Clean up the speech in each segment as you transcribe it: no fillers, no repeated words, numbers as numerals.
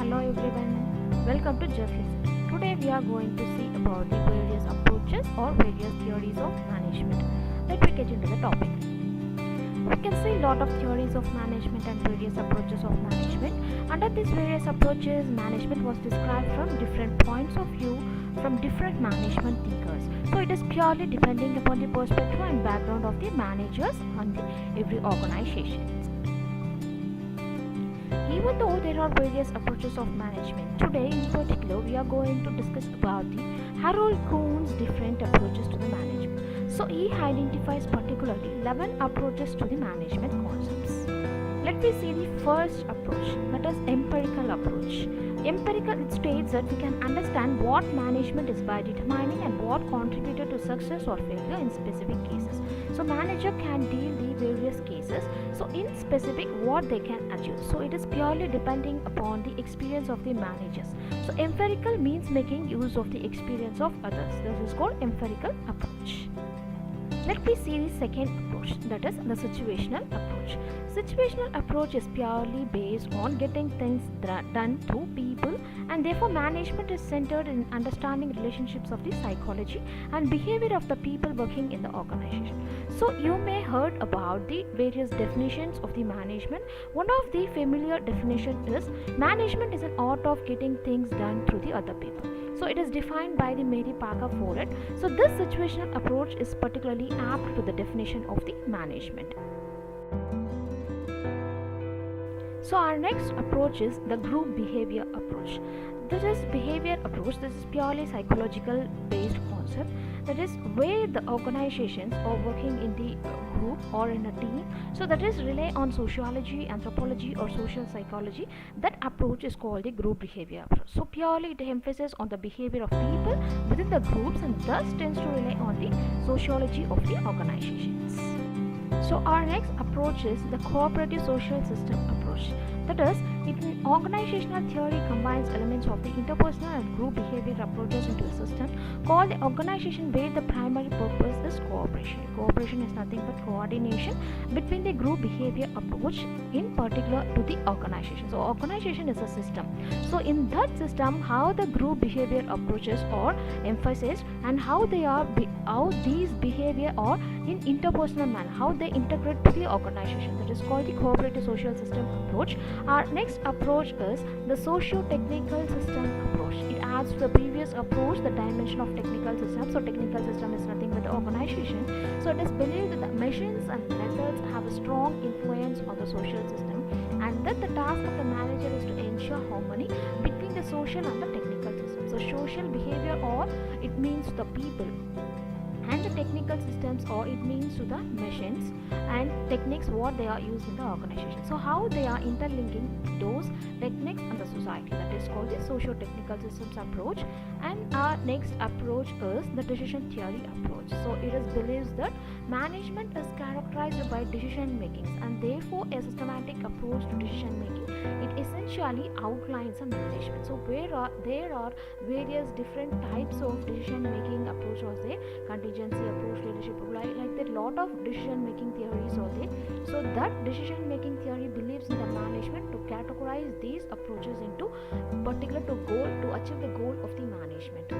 Hello everyone, welcome to Just Listen. Today we are going to see about the various approaches or various theories of management. Let me get into the topic. We can see a lot of theories of management and various approaches of management. Under these various approaches, management was described from different points of view from different management thinkers. So it is purely depending upon the perspective and background of the managers and every organization. Even though there are various approaches of management, today in particular we are going to discuss about the Harold Kuhn's different approaches to the management. So he identifies particularly 11 approaches to the management concepts. Let me see the first approach, that is empirical approach. Empirical, it states that we can understand what management is by determining and what contributed to success or failure in specific cases. So manager can deal the various cases, so in specific what they can achieve. So it is purely depending upon the experience of the managers. So empirical means making use of the experience of others. This is called empirical approach. Let me see the second approach, that is the situational approach. Situational approach is purely based on getting things done through people, and therefore management is centered in understanding relationships of the psychology and behavior of the people working in the organization. So you may heard about the various definitions of the management. One of the familiar definition is management is an art of getting things done through the other people. So it is defined by the Mary Parker Follett. So this situational approach is particularly apt to the definition of the management. So our next approach is the group behavior approach. This is behavior approach. This is purely psychological based concept. That is where the organizations are working in the group or in a team. So that is rely on sociology, anthropology or social psychology. That approach is called the group behavior approach. So purely it emphasizes on the behavior of people within the groups and thus tends to rely on the sociology of the organizations. So our next approach is the cooperative social system approach. That is, organizational theory combines elements of the interpersonal and group behavior approaches into a system called the organization, where the primary purpose is cooperation. Cooperation is nothing but coordination between the group behavior approach in particular to the organization. So organization is a system. So in that system, how the group behavior approaches are emphasized and how these behavior are in interpersonal manner, how they integrate to the organization. That is called the cooperative social system approach. Our next approach is the socio-technical system approach. It adds to the previous approach the dimension of technical system. So technical system is nothing but the organization. So it is believed that the machines and methods have a strong influence on the social system, and that the task of the manager is to ensure harmony between the social and the technical system. So social behavior, or it means the people, and the technical systems, or it means to the machines and techniques what they are used in the organization. So how they are interlinking those techniques and the society. That is called the socio-technical systems approach. And our next approach is the decision theory approach. So it is believed that management is characterized by decision making, and therefore a systematic approach to decision making. It essentially outlines a management. So there are various different types of decision making approach was there. Contingency approach, leadership approach, like that lot of decision making theories are there. So that decision making theory believes in the management to categorize these approaches into particular to achieve the goal of the management.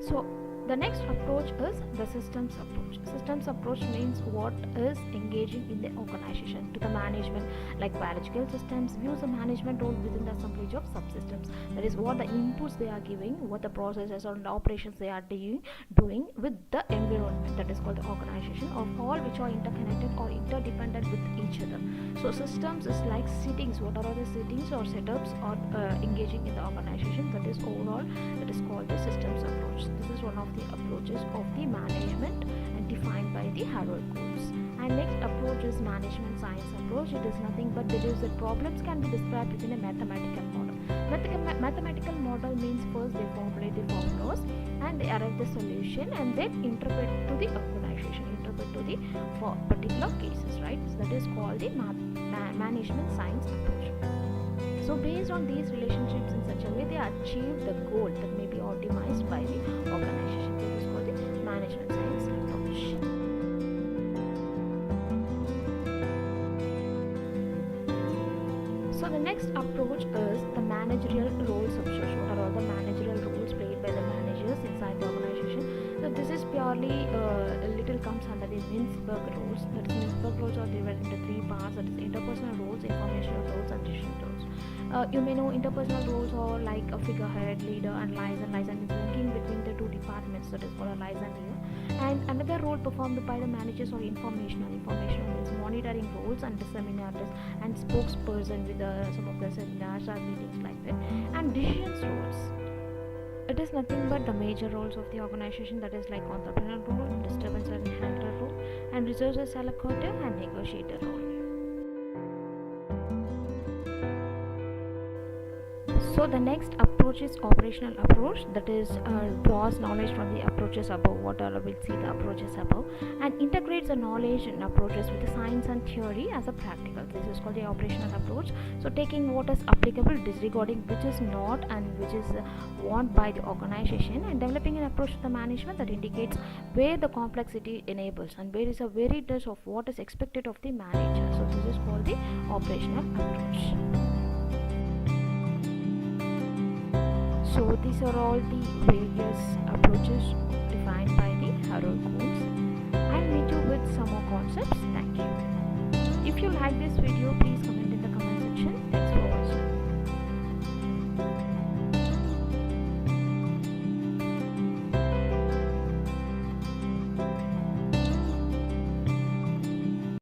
So the next approach is the systems approach. Systems approach means what is engaging in the organization to the management, like biological systems views the management role within the assemblage of subsystems. That is what the inputs they are giving, what the processes or the operations they are doing with the environment. That is called the organization of all which are interconnected or interdependent with each other. So systems is like settings. What are the settings or setups are engaging in the organization? That is overall, that is called the systems approach. This is one of the approaches of the management and defined by the Harold Kuhn. And next approach is management science approach. It is nothing but believes that problems can be described within a mathematical model. Mathematical model means first they formulate the formulas and they arrive the solution and then interpret to the organization, interpret to the for particular cases, right? So that is called the management science approach. So based on these relationships in such a way, they achieve the goal that may be optimized by the organization. This is called the management science approach. So the next approach is the managerial roles approach. What are all the managerial roles played by the managers inside the organization? So this is purely a little comes under the Mintzberg roles. That is, Mintzberg roles are divided into three parts. That is interpersonal roles, informational roles, and decision roles. You may know interpersonal roles are like a figurehead, leader, and liaison is linking between the two departments. That is called a liaison leader. And another role performed by the managers are informational. Informational means monitoring roles and disseminators and spokesperson with some of the seminars or meetings like that. And decisions roles. It is nothing but the major roles of the organization, that is like entrepreneur role, disturbance and handler role, and resources allocator and negotiator role. So the next approach is operational approach, that is draws knowledge from the approaches above, whatever we'll see the approaches above, and integrates the knowledge and approaches with the science and theory as a practical. This is called the operational approach. So taking what is applicable, disregarding which is not and which is want by the organization, and developing an approach to the management that indicates where the complexity enables and where is a variedness of what is expected of the manager. So this is called the operational approach. So these are all the various approaches defined by the Harold Kuhns. I'll meet you with some more concepts. Thank you. If you like this video, please comment in the comment section.